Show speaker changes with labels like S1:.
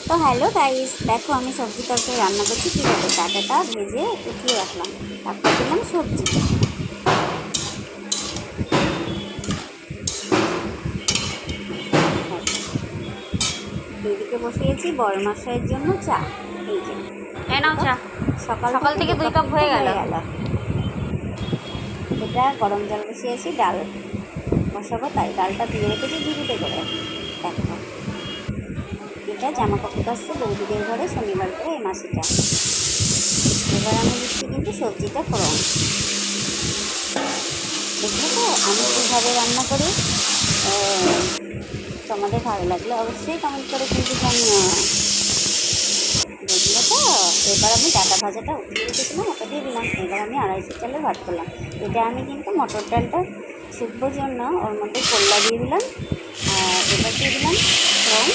S1: তো hello guys, দেখো আমি সবজি তরকারি রান্না করছি কীভাবে। ডাটাটা ভেজে উঠিয়ে রাখলাম, তারপর দিলাম সবজিটা। এইদিকে বসিয়েছি বড় মশাইয়ের জন্য চা। এই যে
S2: নাও চা।
S1: সকাল
S2: থেকে 2 কাপ হয়ে গেল।
S1: এটা গরম জল বসিয়েছি, ডাল বসাবো, তাই ডালটা ধুয়ে রেখেছি ভিজিতে করে। দেখো এটা জামা কাপড় কাচতে বৌদিদের ঘরে শনিবার করে এই মাসিটা। এবার আমি দিচ্ছি কিন্তু সবজিটা ফোড়ন। দেখো তো আমি কীভাবে রান্না করি, তোমাদের ভালো লাগলে অবশ্যই কমেন্ট করে কিন্তু জানিও, বুঝলে তো। এবার আমি ডাটা ভাজাটা উঠিয়ে রেখেছিলাম, ওটা দিয়ে দিলাম। এবার আমি 250 চালের ভাত করলাম। এটা আমি কিন্তু মটর ডালটা শুকবোর জন্য ওর মধ্যে কল্লা দিয়ে দিলাম, আর এবার দিয়ে দিলাম ফোড়ন,